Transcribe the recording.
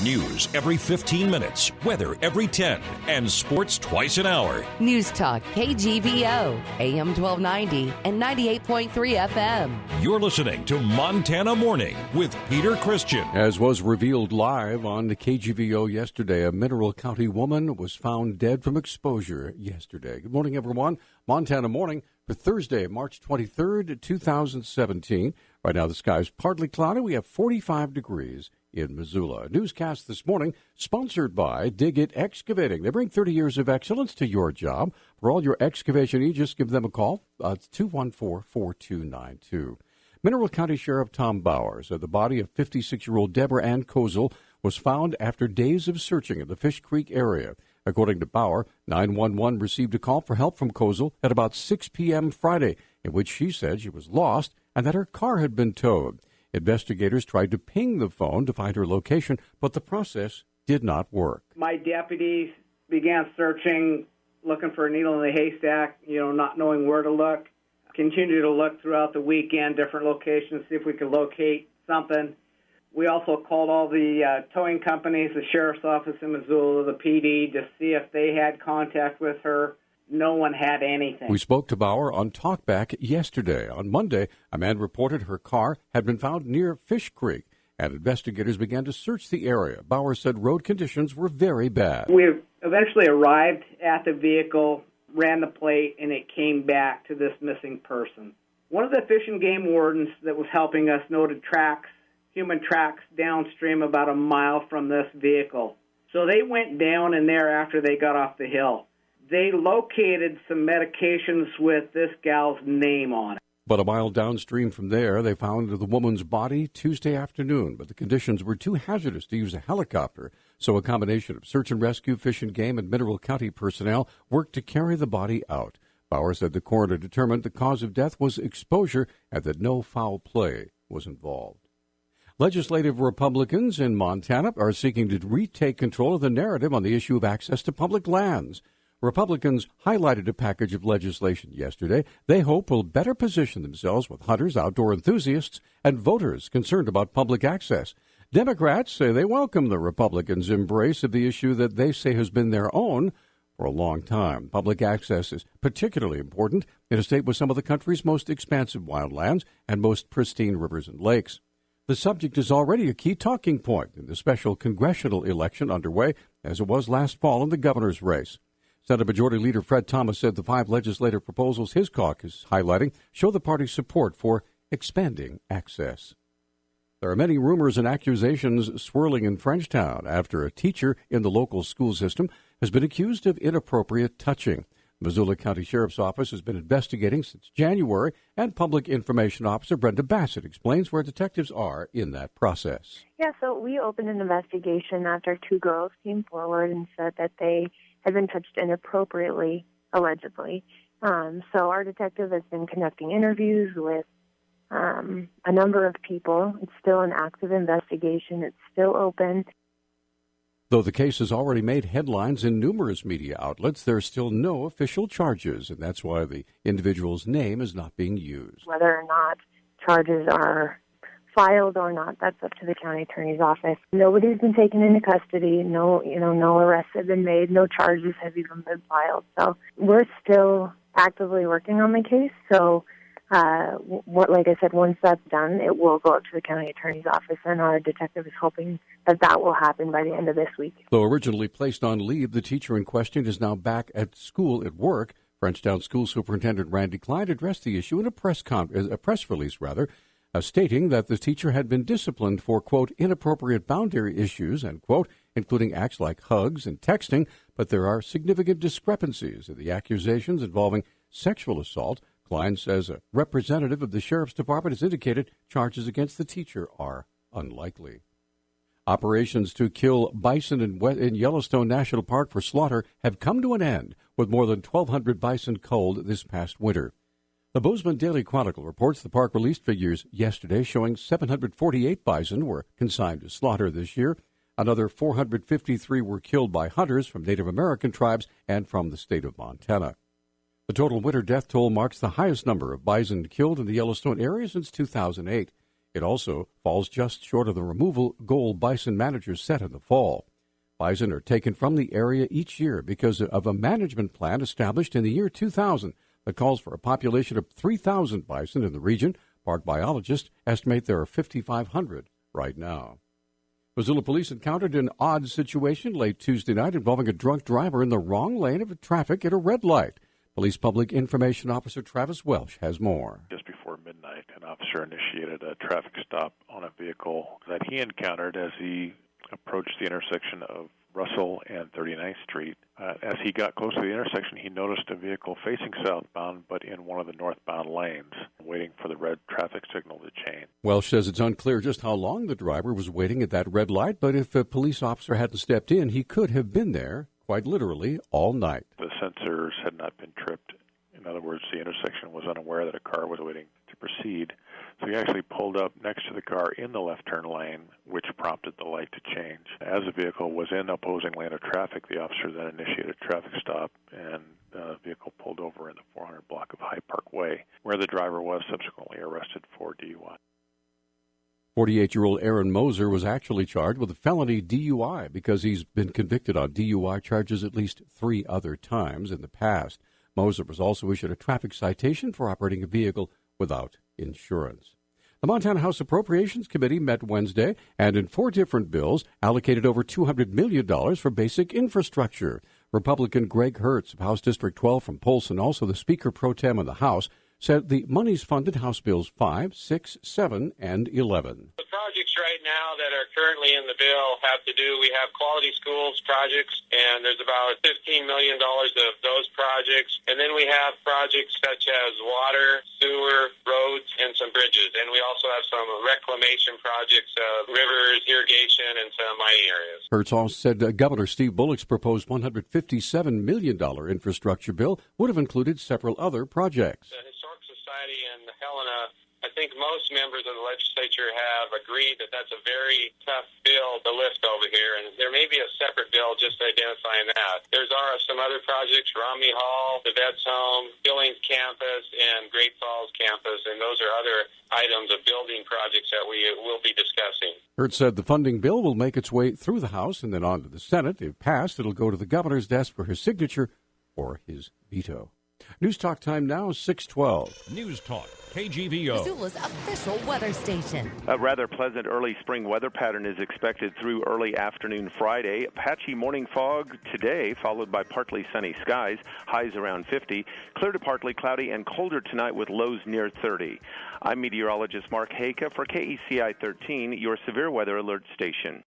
News every 15 minutes, weather every 10, and sports twice an hour. Newstalk, KGVO, AM 1290 and 98.3 FM. You're listening to Montana Morning with Peter Christian. As was revealed live on the KGVO yesterday, a Mineral County woman was found dead from exposure yesterday. Good morning, everyone. Montana Morning for Thursday, March 23rd, 2017. Right now, the sky's partly cloudy. We have 45 degrees in Missoula. A newscast this morning sponsored by Dig It Excavating. They bring 30 years of excellence to your job. For all your excavation needs, just give them a call. It's 214-4292. Mineral County Sheriff Tom Bauer said the body of 56-year-old Deborah Ann Kozel was found after days of searching in the Fish Creek area. According to Bauer, 911 received a call for help from Kozel at about 6 p.m. Friday, in which she said she was lost and that her car had been towed. Investigators tried to ping the phone to find her location, but the process did not work. My deputies began searching, looking for a needle in the haystack, not knowing where to look. Continued to look throughout the weekend, different locations, see if we could locate something. We also called all the towing companies, the sheriff's office in Missoula, the PD, to see if they had contact with her. No one had anything. We spoke to Bauer on Talkback yesterday. On Monday, a man reported her car had been found near Fish Creek, and investigators began to search the area. Bauer said road conditions were very bad. We eventually arrived at the vehicle, ran the plate, and it came back to this missing person. One of the Fish and Game wardens that was helping us noted human tracks downstream about a mile from this vehicle. So they went down in there after they got off the hill. They located some medications with this gal's name on it. But a mile downstream from there, they found the woman's body Tuesday afternoon. But the conditions were too hazardous to use a helicopter, so a combination of search and rescue, Fish and Game, and Mineral County personnel worked to carry the body out. Bauer said the coroner determined the cause of death was exposure and that no foul play was involved. Legislative Republicans in Montana are seeking to retake control of the narrative on the issue of access to public lands. Republicans highlighted a package of legislation yesterday they hope will better position themselves with hunters, outdoor enthusiasts, and voters concerned about public access. Democrats say they welcome the Republicans' embrace of the issue that they say has been their own for a long time. Public access is particularly important in a state with some of the country's most expansive wildlands and most pristine rivers and lakes. The subject is already a key talking point in the special congressional election underway, as it was last fall in the governor's race. Senate Majority Leader Fred Thomas said the 5 legislative proposals his caucus is highlighting show the party's support for expanding access. There are many rumors and accusations swirling in Frenchtown after a teacher in the local school system has been accused of inappropriate touching. The Missoula County Sheriff's Office has been investigating since January, and Public Information Officer Brenda Bassett explains where detectives are in that process. Yeah, so we opened an investigation after 2 girls came forward and said that they had been touched inappropriately, allegedly. So our detective has been conducting interviews with a number of people. It's still an active investigation. It's still open. Though the case has already made headlines in numerous media outlets, there are still no official charges, and that's why the individual's name is not being used. Whether or not charges are filed or not, that's up to the county attorney's office. Nobody's been taken into custody. No arrests have been made. No charges have even been filed. So we're still actively working on the case. So, like I said, once that's done, it will go up to the county attorney's office, and our detective is hoping that will happen by the end of this week. Though originally placed on leave, the teacher in question is now back at school at work. Frenchtown School Superintendent Randy Klein addressed the issue in a press release, stating that the teacher had been disciplined for, quote, inappropriate boundary issues, and, quote, including acts like hugs and texting, but there are significant discrepancies in the accusations involving sexual assault. Klein says a representative of the Sheriff's Department has indicated charges against the teacher are unlikely. Operations to kill bison in Yellowstone National Park for slaughter have come to an end, with more than 1,200 bison culled this past winter. The Bozeman Daily Chronicle reports the park released figures yesterday showing 748 bison were consigned to slaughter this year. Another 453 were killed by hunters from Native American tribes and from the state of Montana. The total winter death toll marks the highest number of bison killed in the Yellowstone area since 2008. It also falls just short of the removal goal bison managers set in the fall. Bison are taken from the area each year because of a management plan established in the year 2000 that calls for a population of 3,000 bison in the region. Park biologists estimate there are 5,500 right now. Missoula police encountered an odd situation late Tuesday night involving a drunk driver in the wrong lane of traffic at a red light. Police Public Information Officer Travis Welsh has more. Just before midnight, an officer initiated a traffic stop on a vehicle that he encountered as he approached the intersection of Russell and 39th Street. As he got close to the intersection, he noticed a vehicle facing southbound but in one of the northbound lanes, waiting for the red traffic signal to change. Welsh says it's unclear just how long the driver was waiting at that red light, but if a police officer hadn't stepped in, he could have been there, quite literally, all night. The sensors had not been tripped. In other words, the intersection was unaware that a car was waiting to proceed. So he actually pulled up next to the car in the left turn lane, which prompted the light to change. As the vehicle was in opposing lane of traffic, the officer then initiated a traffic stop, and the vehicle pulled over in the 400 block of High Park Way, where the driver was subsequently arrested for DUI. 48-year-old Aaron Moser was actually charged with a felony DUI because he's been convicted on DUI charges at least 3 other times in the past. Moser was also issued a traffic citation for operating a vehicle without insurance. The Montana House Appropriations Committee met Wednesday and in 4 different bills allocated over $200 million for basic infrastructure. Republican Greg Hertz of House District 12 from Polson, also the Speaker Pro Tem of the House, said the monies funded House Bills 5, 6, 7, and 11. The projects right now that are currently in the bill we have quality schools projects, and there's about $15 million of those projects. And then we have projects such as water, sewer, roads, and some bridges. And we also have some reclamation projects of rivers, irrigation, and some mining areas. Hertz also said Governor Steve Bullock's proposed $157 million infrastructure bill would have included several other projects. The Historic Society in Helena, I think most members of the legislature have agreed that that's a very tough bill to lift over here, and there may be a separate bill just identifying that. There are some other projects, Romney Hall, the Vets Home, Billings Campus, and Great Falls Campus, and those are other items of building projects that we will be discussing. Hertz said the funding bill will make its way through the House and then on to the Senate. If passed, it'll go to the governor's desk for his signature or his veto. News Talk time now, 6:12. News Talk, KGVO. Missoula's official weather station. A rather pleasant early spring weather pattern is expected through early afternoon Friday. Patchy morning fog today, followed by partly sunny skies, highs around 50. Clear to partly cloudy and colder tonight with lows near 30. I'm meteorologist Mark Haka for KECI 13, your severe weather alert station.